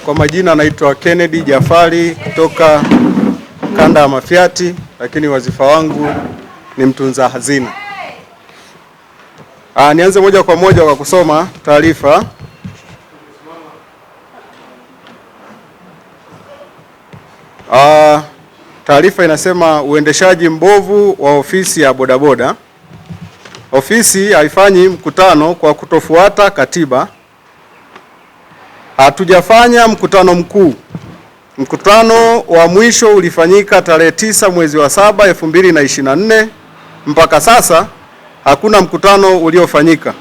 Kwa majina naitwa Kennedy Jafari kutoka kanda ya Mafiati, lakini wazifa wangu ni mtunza hazina. Nianze moja kwa moja kwa kusoma taarifa. Taarifa inasema uendeshaji mbovu wa ofisi ya bodaboda. Ofisi haifanyi mkutano kwa kutofuata katiba. Hatujafanya mkutano mkuu. Mkutano wa mwisho ulifanyika tarehe 9 mwezi wa 7 2024. Mpaka sasa hakuna mkutano uliofanyika.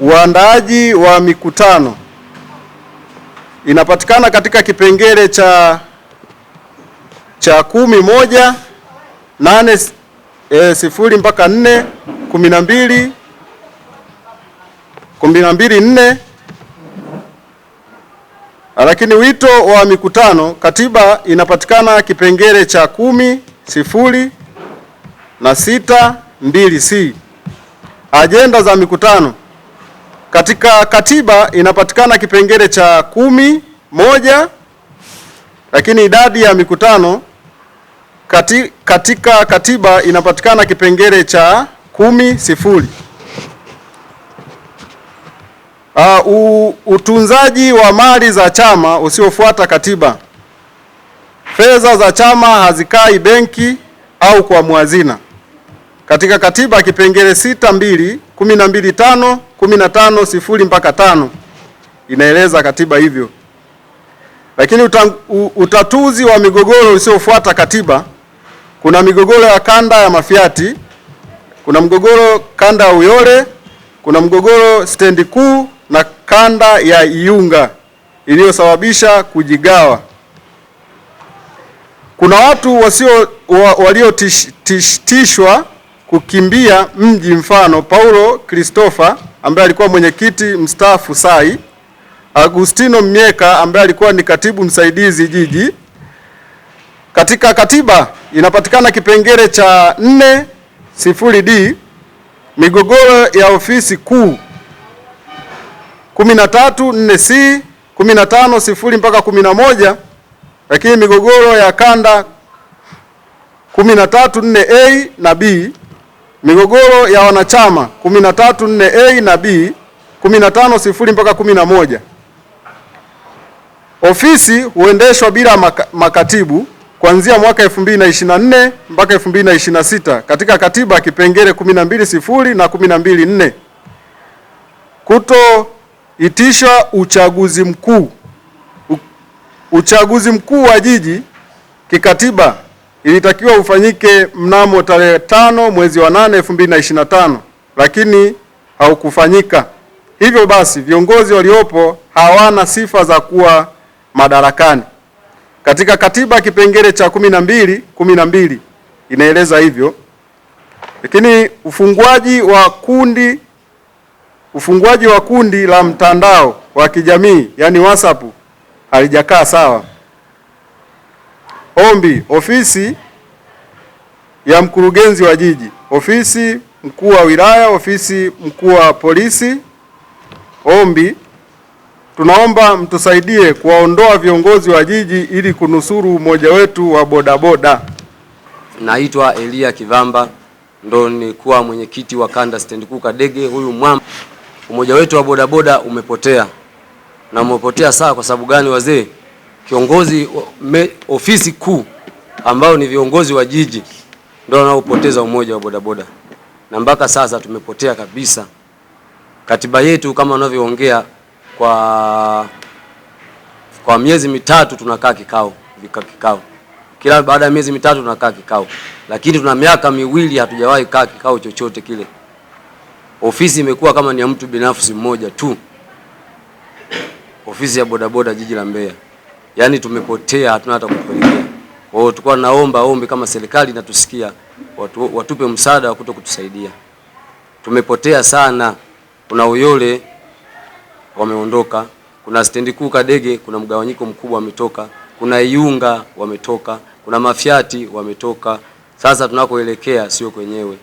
Uandaaji wa mikutano inapatikana katika kipengele cha 10(1), 8(0) mpaka 4, 12, 12(4). Lakini wito wa mikutano, katiba inapatikana kipengele cha 10(0) na 6(2)(c). Ajenda za mikutano katika katiba inapatikana kipengele cha 10(1), lakini idadi ya mikutano katika katiba inapatikana kipengele cha 10(0). Utunzaji wa mali za chama usiofuata katiba. Fedha za chama hazikai benki au kwa muazina. Katika katiba kipengele 6(2), 12(5), 15(0) mpaka 5 inaeleza katiba hivyo. Lakini utatuzi wa migogoro usiofuata katiba, kuna migogoro ya kanda ya Mafiati, kuna mgogoro kanda ya Uyole, kuna mgogoro stendi kuu na kanda ya Iyunga iliyosababisha kujigawa. Kuna watu waliotishwa kukimbia mji, mfano Paulo Christopher ambaye alikuwa mwenyekiti mstaafu SAI, Agustino Mnyeka ambaye alikuwa ni katibu msaidizi jiji. Katika katiba inapatikana kipengele cha 4(0)(d), migogoro ya ofisi kuu 13(4)(c), 15(0) mpaka 11, lakini migogoro ya kanda 13(4)(a) na b, migogoro ya wanachama 13(4)(a) na b, 15(0) mpaka 11. Ofisi huendeshwa bila makatibu kuanzia mwaka 2024 mpaka 2026 katika katiba kipengele 12(0) na 12(4). Kutoitisha uchaguzi mkuu. Uchaguzi mkuu wa jiji kikatiba ilitakiwa ufanyike mnamo tarehe 5 mwezi wa 8 2025, lakini haukufanyika. Hivyo basi viongozi waliopo hawana sifa za kuwa madarakani. Katika katiba kipengele cha 12 inaeleza hivyo. Lakini ufunguaji wa kundi la mtandao wa kijamii yani WhatsApp halijakaa sawa. Ombi, ofisi ya mkurugenzi wa jiji, ofisi mkuu wa wilaya, ofisi mkuu wa polisi. Ombi, tunaomba mtusaidie kuwaondoa viongozi wa jiji ili kunusuru umoja wetu wa bodaboda. Naitwa Elia Kivamba, ndo nilikuwa mwenyekiti wa kanda stendi kuu Kadege. Huyu mwamba, umoja wetu wa bodaboda umepotea. Na umepotea saa kwa sababu gani wazee? Kiongozi ofisi kuu ambao ni viongozi wa jiji ndio wanaopoteza umoja wa bodaboda. Na mpaka sasa tumepotea kabisa. Katiba yetu kama wanavyoongea kwa miezi mitatu tunakaa kikao. Kila baada ya miezi mitatu tunakaa kikao. Lakini tuna miaka miwili hatujawahi kaa kikao chochote kile. Ofisi imekuwa kama ni ya mtu binafsi mmoja tu. Ofisi ya bodaboda jiji la Mbeya. Yaani tumepotea, hatuna hata kupelekea. Kwa hiyo tulikuwa naomba ombi kama serikali inatusikia, watupe msaada wa kutusaidia. Tumepotea sana. Kuna Uyole wameondoka, kuna stendi kuu Kadege kuna mgawanyiko mkubwa wametoka, kuna Iyunga wametoka, kuna Mafiati wametoka. Sasa tunakoelekea sio kwenyewe.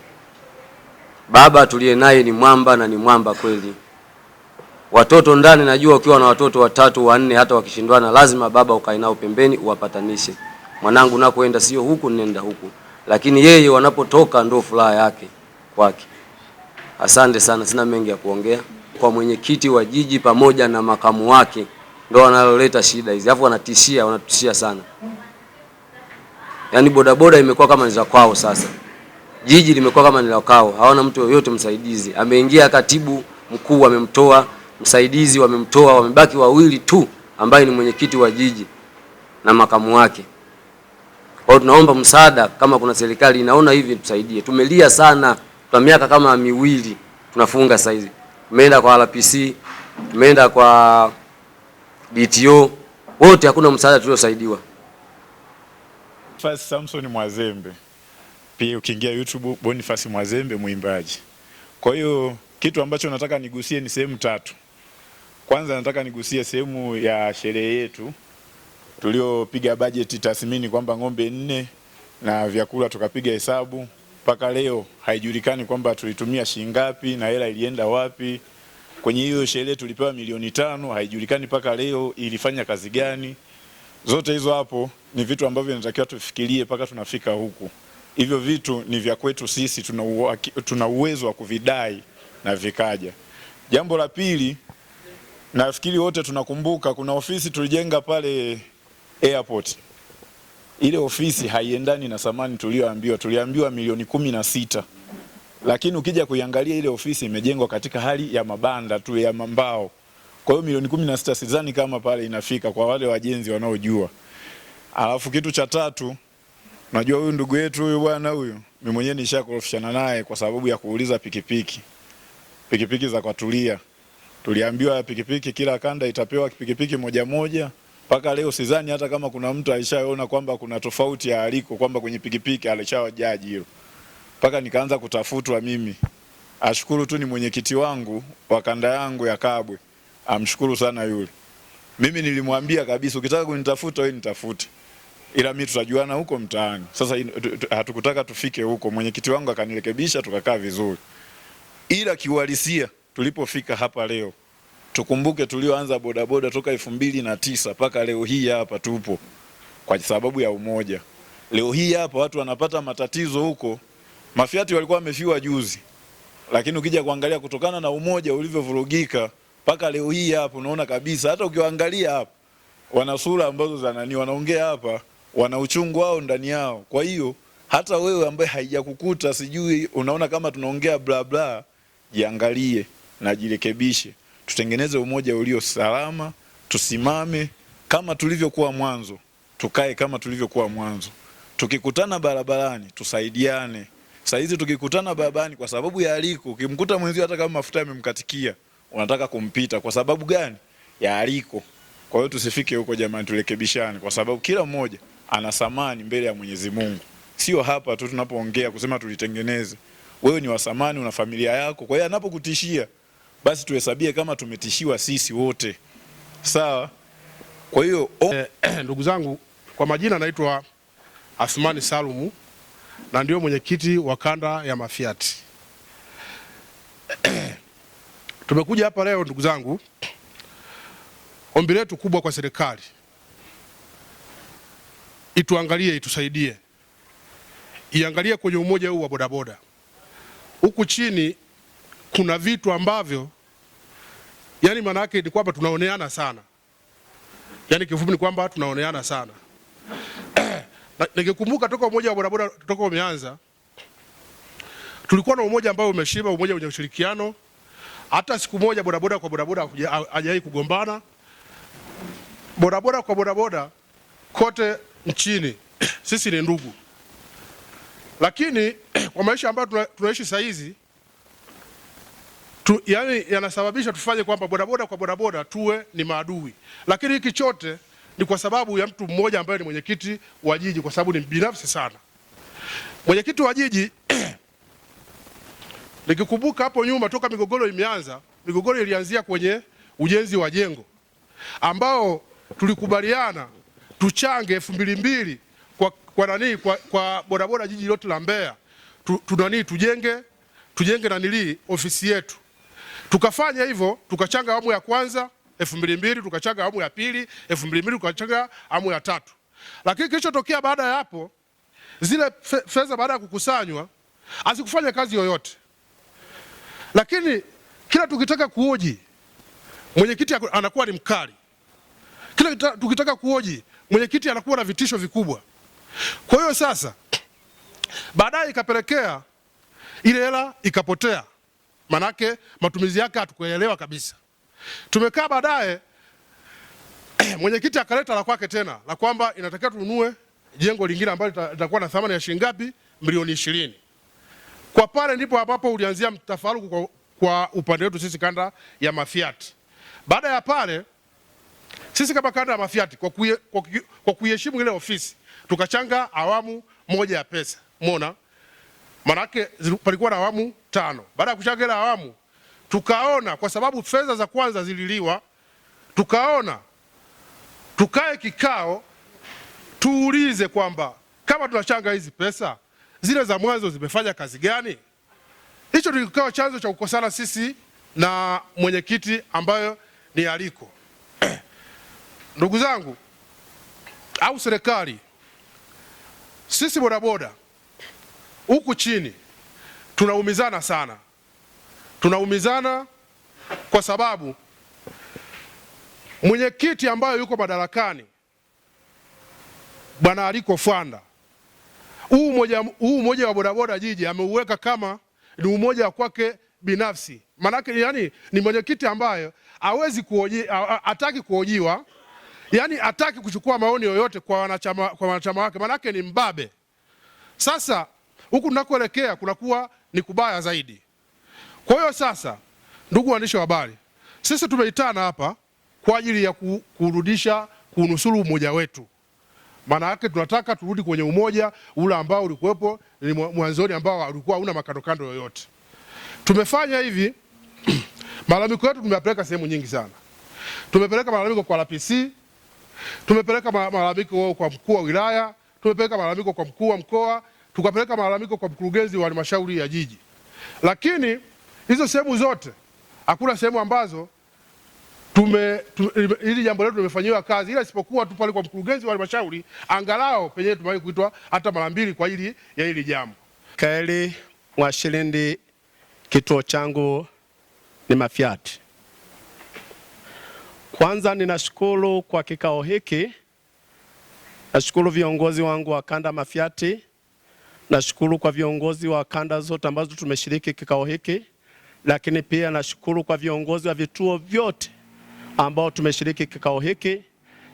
Baba tuliye naye ni mwamba na ni mwamba kweli. Watoto ndani, najua ukiwa na watoto watatu wanne, hata wakishindwana lazima baba ukae nao pembeni uwapatanishe. Mwanangu nakoenda sio huku, nenda huku. Lakini yeye wanapotoka ndio furaha yake kwake. Asante sana, sina mengi ya kuongea. Kwa mwenyekiti wa jiji pamoja na makamu wake ndio wanaloleta shida hizi. Alafu wanatishia sana. Yaani bodaboda imekuwa kama ni za kwao sasa. Jiji limekuwa kama ni la kwao. Hawana mtu yoyote msaidizi. Ameingia katibu mkuu amemtoa, msaidizi wamemtoa, wamebaki wawili tu ambaye ni mwenyekiti wa jiji na makamu wake. Kwa hiyo tunaomba msaada, kama kuna serikali inaona hivi tusaidie. Tumelia sana kwa miaka kama 2 tunafunga sasa hizi. Tumeenda kwa RPC, tumeenda kwa DTO, wote hakuna msaada tuliosaidiwa. Boniface Samson Mwazembe. Pia ukiingia YouTube Boniface Mwazembe mwimbaji. Kwa hiyo kitu ambacho nataka nigusie ni sehemu 3. Kwanza nataka nigusie sehemu ya sherehe yetu tuliopiga bajeti tathmini kwamba ng'ombe 4 na vyakula tukapiga hesabu. Mpaka leo haijulikani kwamba tulitumia shilingi ngapi na hela ilienda wapi. Kwenye hiyo sherehe tulipewa milioni 5, haijulikani mpaka leo ilifanya kazi gani. Zote hizo hapo ni vitu ambavyo inatakiwa tufikirie mpaka tunafika huku. Hivyo vitu ni vya kwetu sisi, tuna uwezo wa kuvidai na vikaja. Jambo la pili, nafikiri wote tunakumbuka kuna ofisi tulijenga pale airport. Ile ofisi haiendani na thamani tuliambiwa milioni 16. Lakini ukija kuiangalia ile ofisi imejengwa katika hali ya mabanda tu ya mbao. Kwa hiyo milioni 16 sidhani kama pale inafika kwa wale wajenzi wanaojua. Alafu kitu cha 3, najua huyu ndugu yetu huyu bwana huyu, mimi mwenyewe nishakorofishana naye kwa sababu ya kuuliza pikipiki. Pikipiki za kwatulia. Tuliambiwa pikipiki kila kanda itapewa pikipiki moja. Paka leo sidhani hata kama kuna mtu alishaona kwamba kuna tofauti ya aliko kwamba kwenye pikipiki alishawajaji hilo. Paka nikaanza kutafutwa mimi. Ashukuru tu ni mwenyekiti wangu wa kanda yangu ya Kabwe. Amshukuru sana yule. Mimi nilimwambia kabisa ukitaka kunitafuta wewe nitafute. Ila mimi tutajuana huko mtaani. Sasa hatukutaka tufike huko. Mwenyekiti wangu akanirekebisha tukakaa vizuri. Ila kiuhalisia tulipofika hapa leo, tukumbuke tulioanza bodaboda toka 2009 mpaka leo hii hapa tupo kwa sababu ya umoja. Leo hii hapa watu wanapata matatizo huko. Mafiati walikuwa wamefiwa juzi. Lakini ukija kuangalia kutokana na umoja ulivyovurugika mpaka leo hii hapa unaona kabisa hata ukiwaangalia hapa wana sura ambazo wanaongea hapa wana uchungu wao ndani yao. Kwa hiyo hata wewe ambaye haijakukuta sijui unaona kama tunaongea bla bla, jiangalie na jirekebishe. Tutengeneze umoja ulio salama, tusimame kama tulivyokuwa mwanzo, tukae kama tulivyokuwa mwanzo. Tukikutana barabarani tusaidiane. Sasa hizi tukikutana barabarani kwa sababu ya aliko, ukimkuta mwenzio hata kama mafuta yamemkatikia, unataka kumpita kwa sababu gani? Ya aliko. Kwa hiyo tusifike huko jamani, turekebishane kwa sababu kila mmoja ana thamani mbele ya Mwenyezi Mungu. Sio hapa tu tunapoongea kusema tulitengeneze. Wewe ni wa thamani, una familia yako. Kwa hiyo anapokutishia basi tuhesabie kama tumetishiwa sisi wote. Sawa? Kwa hiyo ndugu zangu, kwa majina naitwa Athmani Salumu na ndio mwenyekiti wa kanda ya Mafiati. Tumekuja hapa leo ndugu zangu, ombi letu kubwa kwa serikali ituangalie, itusaidie, iangalie kwenye umoja huu wa bodaboda. Huku chini kuna vitu ambavyo yani maana yake ni kwamba tunaoneana sana. Yani kifupi ni kwamba tunaoneana sana. Nikikumbuka toka umoja wa bodaboda toka umeanza, tulikuwa na umoja ambao umeshiba, umoja wenye ushirikiano. Hata siku moja bodaboda kwa bodaboda hajawahi kugombana. Bodaboda kwa bodaboda kote nchini sisi ni ndugu. Lakini kwa maisha ambayo tunaishi saa hizi yani yanasababisha tufanye kwamba bodaboda kwa bodaboda tuwe ni maadui. Lakini hiki chote ni kwa sababu ya mtu mmoja ambaye ni mwenyekiti wa jiji, kwa sababu ni binafsi sana. Mwenyekiti wa jiji nikikumbuka hapo nyuma toka migogoro imeanza, migogoro ilianzia kwenye ujenzi wa jengo ambao tulikubaliana tuchange 2002 kwa bodaboda jiji lote la Mbeya. Tujenge ofisi yetu. Tukafanya hivyo, tukachanga awamu ya kwanza 2002, tukachanga awamu ya pili 2002, tukachanga awamu ya tatu. Lakini kilichotokea baada ya hapo, zile fedha baada ya kukusanywa hazikufanya kazi yoyote. Lakini kila tukitaka kuhoji, mwenyekiti anakuwa ni mkali. Kila tukitaka kuhoji, mwenyekiti anakuwa na vitisho vikubwa. Kwa hiyo sasa baadaye ikapelekea ile hela ikapotea. Manake matumizi yake hatukuelewa kabisa. Tumekaa baadaye mwenyekiti akaleta la kwake tena, la kwamba inatakiwa tununue jengo lingine ambalo litakuwa na thamani ya shilingi ngapi? Milioni 20. Kwa pale ndipo ambapo ulianzia mtafaruku kwa upande wetu sisi kanda ya Mafiati. Baada ya pale sisi kama kanda ya Mafiati kwa kuiheshimu ile ofisi tukachanga awamu moja ya pesa. Umeona? Manake palikuwa na awamu 5. Baada ya kuchanga ile awamu tukaona kwa sababu fedha za kwanza zililiwa, tukaona tukae kikao tuulize kwamba kama tunachanga hizi pesa zile za mwanzo zimefanya kazi gani? Hicho ndio kikawa chanzo cha kukosana sisi na mwenyekiti ambayo ni Aliko. Ndugu zangu au serikali, sisi bodaboda huku chini tunaumizana sana. Tunaumizana kwa sababu mwenyekiti ambayo yuko madarakani Bwana Aliko Fwanda, huu umoja wa bodaboda jiji ameuweka kama ni umoja wa kwake binafsi. Manake yani ni mwenyekiti ambaye hataki kuhojiwa, yani hataki kuchukua maoni yoyote kwa wanachama wake, manake ni mbabe. Sasa huku tunakoelekea kunakuwa ni kubaya zaidi. Kwa hiyo sasa, ndugu waandishi wa habari, sisi tumeitana hapa kwa ajili ya kunusuru umoja wetu. Maana yake tunataka turudi kwenye umoja ule ambao ulikuwepo ni mwanzoni, ambao ulikuwa hauna makandokando yoyote. Tumefanya hivi malalamiko yetu tumeyapeleka sehemu nyingi sana. Tumepeleka malalamiko kwa RPC, tumepeleka malalamiko kwa mkuu wa wilaya, tumepeleka malalamiko kwa mkuu wa mkoa, tukapeleka malalamiko kwa mkurugenzi wa halmashauri ya jiji. Lakini hizo sehemu zote hakuna sehemu ambazo hili jambo letu limefanyiwa kazi, ila isipokuwa tu pale kwa mkurugenzi wa halmashauri, angalau penyewe tumewahi kuitwa hata mara 2 kwa ajili ya hili jambo. Kaeli Mwashilindi, kituo changu ni Mafiati. Kwanza ninashukuru kwa kikao hiki. Nashukuru viongozi wangu wa kanda Mafiati. Nashukuru kwa viongozi wa kanda zote ambazo tumeshiriki kikao hiki. Lakini pia nashukuru kwa viongozi wa vituo vyote ambao tumeshiriki kikao hiki.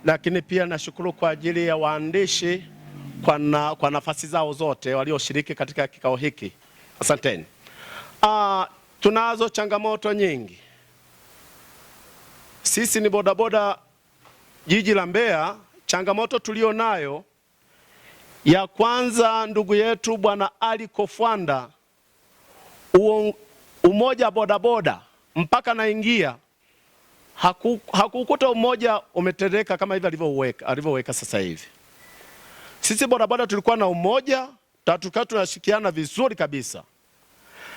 Lakini pia nashukuru kwa ajili ya waandishi kwa nafasi zao zote walioshiriki katika kikao hiki. Asanteni. Tunazo changamoto nyingi. Sisi ni bodaboda jiji la Mbeya. Changamoto tulio nayo ya kwanza, ndugu yetu Bwana Aliko Fwanda, umoja wa bodaboda mpaka naingia hakukuta umoja umetereka kama hivi alivyoweka sasa hivi. Sisi bodaboda tulikuwa na umoja, tulikuwa tunashikiana vizuri kabisa.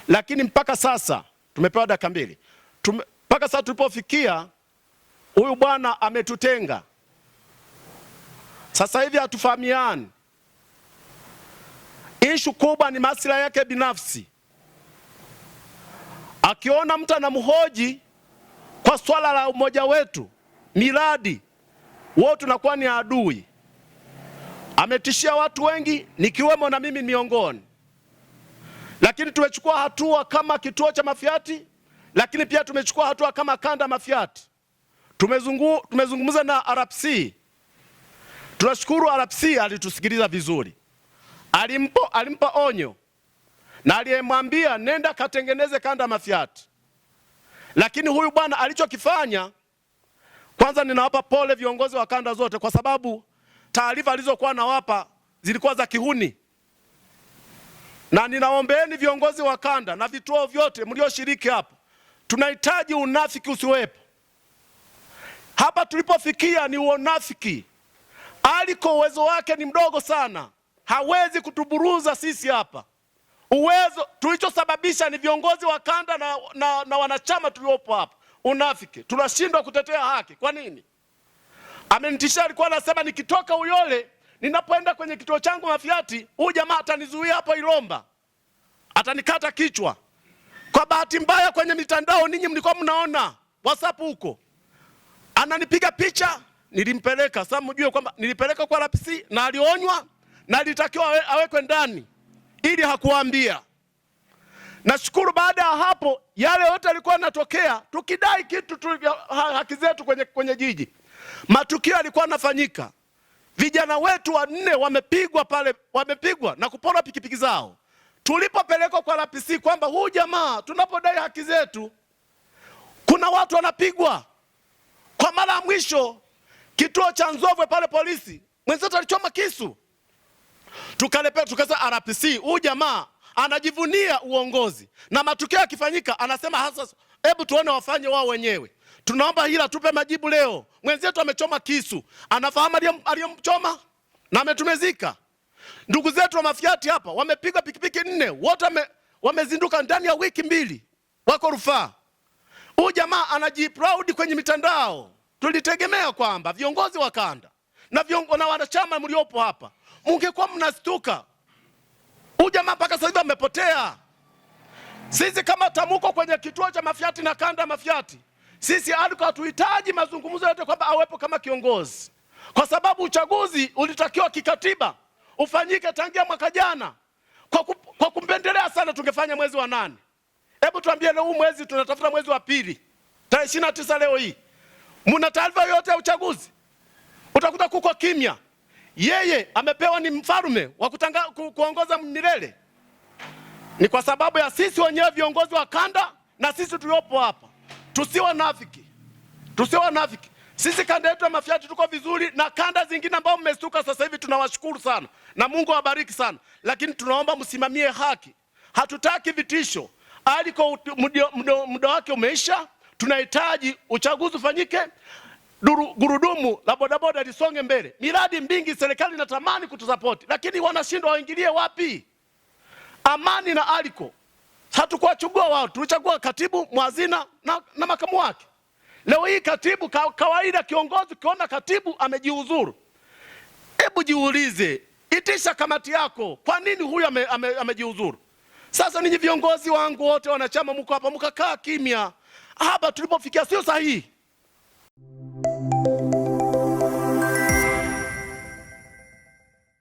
Lakini mpaka sasa tumepewa dakika 2. Mpaka sasa tulipofikia, huyu bwana ametutenga. Sasa hivi hatufahamiani. Ishu kubwa ni maslahi yake binafsi. Akiona mtu anamhoji kwa swala la umoja wetu, miradi, wao tunakuwa ni adui. Ametishia watu wengi, nikiwemo na mimi miongoni. Lakini tumechukua hatua kama kituo cha Mafiati, lakini pia tumechukua hatua kama kanda Mafiati. Tumezungumza na RPC. Tunashukuru RPC alitusikiliza vizuri. Alimpa onyo na aliyemwambia nenda katengeneze kanda Mafiati. Lakini huyu bwana alichokifanya, kwanza ninawapa pole viongozi wa kanda zote, kwa sababu taarifa alizokuwa nawapa zilikuwa za kihuni. Na ninaombeeni viongozi wa kanda na vituo vyote mlioshiriki hapa, tunahitaji unafiki usiwepo. Hapa tulipofikia ni unafiki. Aliko uwezo wake ni mdogo sana, hawezi kutuburuza sisi hapa. Uwezo tulichosababisha ni viongozi wa kanda na wanachama tuliopo hapa. Unafiki. Tunashindwa kutetea haki. Kwa nini? Amenitishia, alikuwa anasema nikitoka Uyole ninapoenda kwenye kituo changu Mafiati, huyu jamaa atanizuia hapo Ilomba, atanikata kichwa. Kwa bahati mbaya kwenye mitandao ninyi mlikuwa mnaona WhatsApp huko, ananipiga picha, nilimpeleka. Sasa mjue kwamba nilipeleka kwa RPC na alionywa na alitakiwa awekwe ndani, ili hakuambia. Nashukuru baada ya hapo yale yote yalikuwa yanatokea, tukidai kitu haki zetu kwenye jiji. Matukio yalikuwa yanafanyika. Vijana wetu 4 wamepigwa pale, wamepigwa na kupora pikipiki zao. Tulipopelekwa kwa RPC kwamba huyu jamaa tunapodai haki zetu kuna watu wanapigwa. Kwa mara ya mwisho kituo cha Nzovwe pale polisi mwenzetu alichoma kisu. Tukasema RPC huyu jamaa anajivunia uongozi na matukio yakifanyika anasema hasa hebu tuone wafanye wao wenyewe. Tunaomba hila tupe majibu leo. Mwenzetu amechoma kisu. Anafahamu aliyomchoma na ametumezika. Ndugu zetu wa Mafiati hapa wamepigwa pikipiki 4, wote wamezinduka ndani ya wiki 2. Wako rufaa. Huyu jamaa anajiproud kwenye mitandao. Tulitegemea kwamba viongozi wa kanda na wanachama mliopo hapa mungekuwa mnastuka. Huyu jamaa mpaka sasa hivi amepotea. Sisi kama Tamuko kwenye kituo cha Mafiati na kanda Mafiati, sisi alikuwa hatuhitaji mazungumzo yote kwamba awepo kama kiongozi, kwa sababu uchaguzi ulitakiwa kikatiba ufanyike tangia mwaka jana. Kwa kumpendelea sana tungefanya mwezi wa 8. Hebu tuambie leo mwezi tunatafuta mwezi wa 2. Tarehe 29 leo hii. Muna taarifa yote ya uchaguzi? Utakuta kuko kimya. Yeye amepewa ni mfalme wa kuongoza milele. Ni kwa sababu ya sisi wenyewe viongozi wa kanda na sisi tuliopo hapa. Tusiwe nafiki. Tusiwe nafiki. Sisi kanda yetu ya Mafiati tuko vizuri, na kanda zingine ambao mmestuka sasa hivi tunawashukuru sana. Na Mungu awabariki sana. Lakini tunaomba msimamie haki. Hatutaki vitisho. Aliko muda wake umeisha. Tunahitaji uchaguzi ufanyike. Gurudumu la bodaboda lisonge mbele. Miradi mingi serikali inatamani kutusapoti, lakini wanashindwa waingilie wapi? Amani na Aliko hatukuwachagua wao, tulichagua katibu, mwazina na makamu wake. Leo hii katibu kawaida, kiongozi kiona katibu amejiuzuru, hebu jiulize, itisha kamati yako, kwa nini huyu amejiuzuru? Sasa ninyi viongozi wangu wote wanachama mko hapa mkakaa kimya. Hapa tulipofikia sio sahihi.